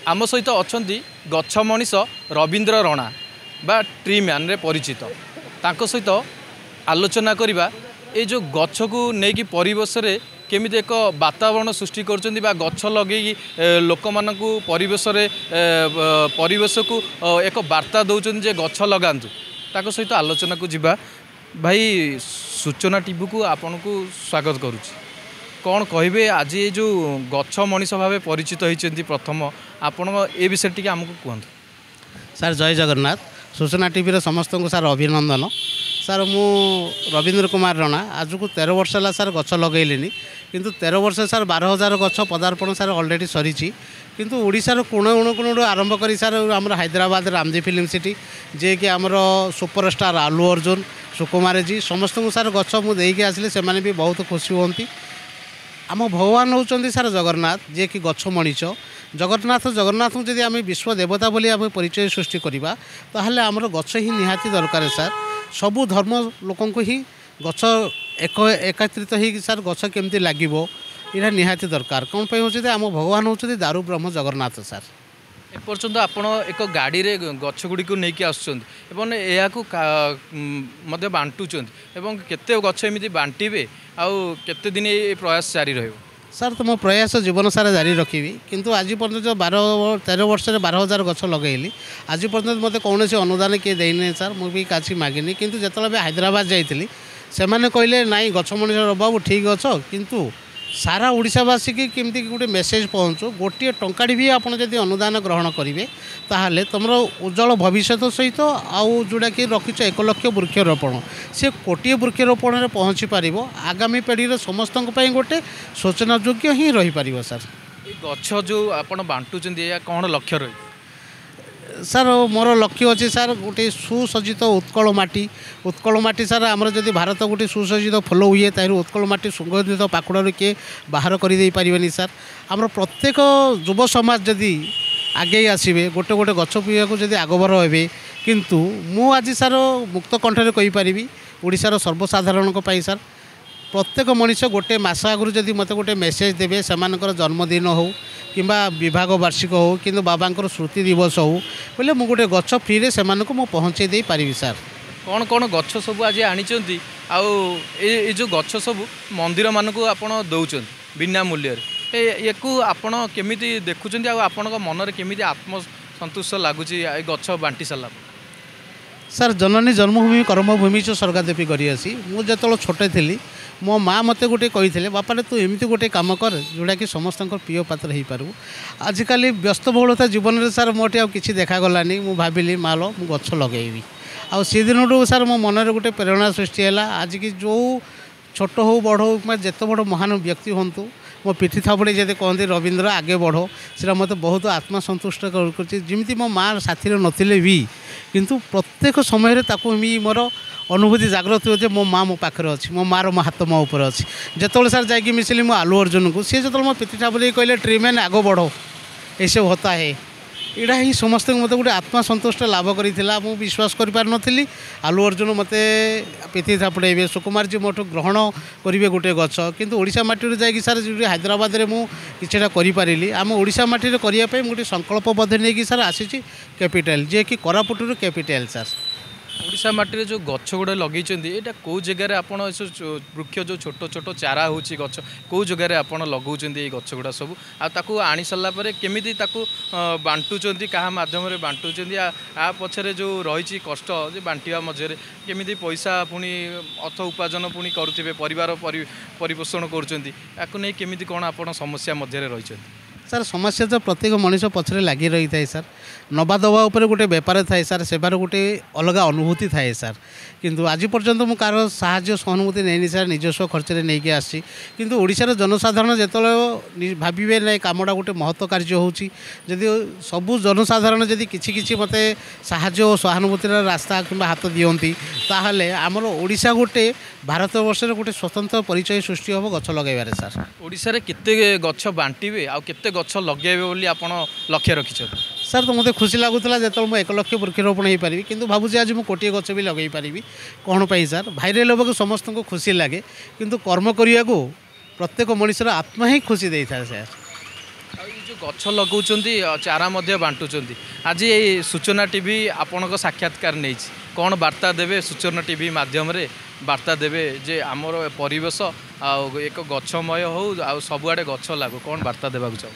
आम सहित अच्छा गछ मनीष रवींद्र रणा बा ट्री मैन रे परिचित तांको सहित आलोचना करवा ये जो गछ को लेकिन परिवेश रे केमिति एक वातावरण सृष्टि कर गछ लगे लोक मानू परिवेश परिवेश को एक वार्ता दौरान जे गछ लगातु ताको सहित आलोचना को जीवा भाई सूचना टीवी को आपन को स्वागत करुच्ची कौन कहे आज ये जो गछ मनीष भाव परिचित होती प्रथम आपण ए विषय टी आमको कहतु। सार जय जगन्नाथ सूचना टीवी समस्त को सार अभिनंदन। सार मु रवींद्र कुमार रणा आज को 13 वर्ष है सार गछ लगेली किंतु 13 वर्ष सार 12,000 गछ पदार्पण सार अलरेडी सरी किंतु ओडिशार कोण कोण आरंभ कर सार आम हैदराबाद रामजी फिल्म सिटी जे कि आमर सुपरस्टार आलू अर्जुन सुकुमार जी समस्त को सार गछ मुझे आसिले से भी बहुत खुशी होती। आम भगवान होउचंदी सार जगन्नाथ जे कि गछ मणिष जगन्नाथ को जदि आम विश्व देवता बोली आम परिचय सृष्टि करवा ताहले आमर गछ ही निहाती दरकार सार सबु धर्म लोकों को ही गछ एकत्रित हो सार गछ केमती लागिबो इरा निहाती दरकार कौन पे होचे आम भगवान होउचंदी दारु ब्रह्म जगन्नाथ सार एपर्यंत आपण एक गाड़ी रे गछ गुड़ी को लेकिन आसुँच या मध्य बांटुंट केते गछ एमती बांटे आउ केते दिन ये प्रयास जारी रहिबो। सार तो मो प्रयास जीवन सारा जारी रखी किंतु आज पर्यटन 13 वर्ष 12,000 गछ लगेली आज पर्यटन मत कौन से अनुदान किए देने सार मुझे काची मागिनी किंतु जिते हैदराबाद जाइली से कहले नाई गछ मनीष बाबू ठीक अच्छ किंतु सारा ओडिशावासी की केमती गोटे मेसेज पहुँचू गोटे टंकाड़ी भी आपड़ जब अनुदान ग्रहण करेंगे ताहले तुम उज्जवल भविष्य सहित आउ जोड़ा कि रखीच 1 लाख वृक्षरोपण से कोटिए वृक्षरोपण में पहुँची पार आगामी पीढ़ी समस्त गोटे सूचना योग्य ही रही पार। सार गछ जो आप बांटुंट कौन लक्ष्य रही सार मोर लक्ष्य अच्छे सार गोटे सुसज्जित उत्कल माटी सार आमर जदि भारत गोटे सुसज्जित फल हुए तार उत्कल माटी सुगंधित पाखुड़ किए बाहर करदे पारे सार आमर प्रत्येक युव समाज जदि आगे आसवे गोटे गोटे गछ पीवा को जदि आगभर हे किंतु मु आज सार मुक्त कंठरे कहीपरि ओडिशार सर्वसाधारण सार प्रत्येक मनीष गोटे मास आगु जदि मत गोटे मेसेज देवे से जन्मदिन हो किंबा विभाग वार्षिक हो कि बाबांकर स्मृति दिवस हो बोले मु गोटे गछ फ्री से पहुँचे दे पारि सार कौन कौन गछ सब आज आनी जो गछ सब मंदिर मानक आप दौरान बिना मूल्य या आपण केमी देखुं आपण मन केमी आत्मसंतुष्ट लगुच गछ बांटी सारा सार जननी जन्मभूमि कर्मभूमि च स्वर्गा देवी करी मुझे छोटे थी मो माँ मत गोटे कही बापा तू एमती गोटे कम कर जोड़ा कि समस्त प्रिय पात्र हो पारू आजिकल व्यस्तबहुलता जीवन में सार मोटे आ कि देखागलानी मु भाविली मालो मु गछ लगेबी आउ दिन सार मो मन गोटे प्रेरणा सृष्टि है आज की जो छोट हो बड़ हो जिते बड़ महान व्यक्ति हूँ मो पिठी थापड़े जैसे कहते रवींद्र आगे बढ़ से मत बहुत आत्मसंतुष्ट करमी मो माँ साथी नथिले भी किंतु प्रत्येक समय मोर अनुभूति जागृत हो मो माँ मो पाखे अच्छी मो मार मो हाथ मो ऊपर अच्छी जिते सार जाकि मिसिली मो आलू अर्जुन को सी जो मो पिठी थापड़े कहले ट्री मैन आग बढ़ ऐसे होता है यहाँ ही समस्त मत गोटे आत्मा संतुष्ट लाभ करा मु विश्वास करी आलू अर्जुन मत पिठी थापड़े सुकुमार जी मोटू ग्रहण करेंगे गोटे गछ किंतु ओडिशा माटी जाकि सार जो हैदराबाद में मुझे कि आम ओडिशा माटी करने गोटे संकल्पबद्ध नहीं सार आसी कैपिटल जे कि कोरापुट कैपिटल सार ओडिशा माटी जो गछ गुड़ा लगे यहाँ कौ जगह आप वृक्ष जो छोट छोट चारा हो गछ कौ जगह आप लगाऊँ ये गछ गुड़ा सब आपको आनी सारापर केमी बांटुंट क्या मध्यम बांटुंट आ पछरे जो रही कष्ट बांटा मझे केमी पैसा पुणी अर्थ उपार्जन पुणी करुवे परिवार परिपोषण करुँच कौन आप समस्या मध्य रही सार समस्या तो प्रत्येक मनीष पछरे लगी रही थाए सार नवा दवा उपर गोटे बेपार थाए सार सेवार गोटे अलग अनुभूति थाए सार किंतु आज पर्यंत मु कार साहाय्य सहानुभूति नहीं सार निजस्व खर्चे नहीं आसी किंतु ओडिशार जनसाधारण जिते भावे ना कामटा गोटे महत्व कार्य होची जदि सबू जनसाधारण जदि किछि मते साहाय्य और सहानुभूतिर रास्ता किंबा हाथ दियंती ताहले आमर ओडिशा गोटे भारत वर्ष गोटे स्वतंत्र परिचय सृष्टि हम गछ लगेबारे सार ओडिशा केते गछ बांटिबे आ केते गछ लगेबे बोली आपण लक्ष्य रखिछ सार तो मत खुशी लगुला जो मुझे 1 लाख वृक्षरोपण हो पारि कि भावुँ आज मुझे कोटे गच भी लगे पारि कौन पाई सार भाइराल होगा समस्त को खुशी लगे किंतु कर्म करने को प्रत्येक मनुष्यर आत्मा ही खुशी दे था सार जो गछ लगाउछन्ती चारा मध्य बांटुछन्ती आज ये सूचना टीवी आपणको साक्षात्कार नहीं कौन वार्ता देवे सूचना टीवी माध्यम रे वार्ता देवे जे आमर परिवेश एक गछमय हो आ सबुआडे गछ लागू कौन वार्ता देबाक चाहू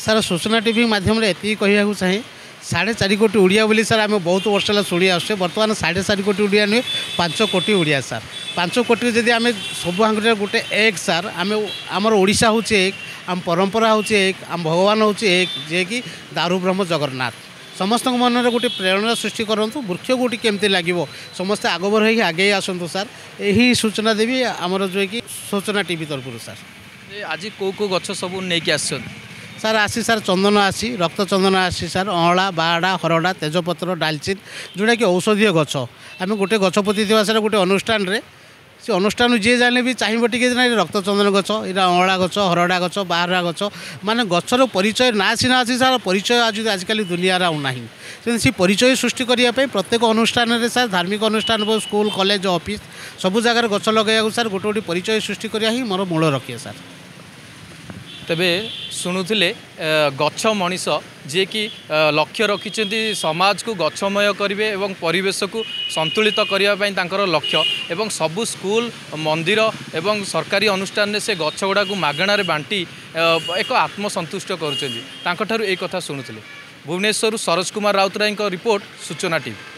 सर सूचना टीवी माध्यम एति कहू चाहे 4.5 कोटी उड़िया बोली सर आम बहुत वर्ष है शुणी आसे बर्तमान 4.5 कोटी उड़िया नुहे 5 कोटी उड़िया सर 5 कोटी जदि आम सब आंगुर गोटे एक सर आम आमर ओडिशा हूँ एक आम परंपरा हूँ एक आम भगवान हूँ एक जे कि दारू ब्रह्म जगन्नाथ समस्त मन में गोटे प्रेरणा सृष्टि करूँ वृक्ष गोटी केमती लगे समस्ते आगबर हो आगे आसतु सर यही सूचना देवी आमर जो कि सूचना टीवी तरफ सर आज कौ कौ गछ सब नहीं आस सर आसी सर चंदन आसी रक्त चंदन आसी सर अँला बाड़ा हरड़ा तेजपत्र डालचिन जोटा कि औषधीय गछ आम गोटे गछ पोती सर गोटे अनुष्ठान रे से अनुष्ठान जी जाने भी चाहिए टी ना रक्त चंदन गछ यहाँ अँला गछ हरड़ा गछ बाहरा गछ माने गछर परिचय ना सीना अच्छी सर परिचय आज आजिकल दुनिया आना से परिचय सृष्टि करने प्रत्येक अनुष्ठान में सर धार्मिक अनुष्ठान स्कूल कॉलेज ऑफिस सबू जगार गछ लगे सर गोटे गोटे परिचय सृष्टि करा ही मोर मूल रखे सर तेबे शुणुले गछ मनीष जी कि लक्ष्य रखिंट समाज को गछमय करेंगे और परिवेश को संतुलित करने लक्ष्य एवं सबू स्कूल मंदिर एवं सरकारी अनुष्ठान में से गछ गुड़ा मागणार बांटी एक आत्मसंतुष्ट करुँच एक कथा शुणुले भुवनेश्वर सरोज कुमार राउतराय रिपोर्ट सूचना टीवी।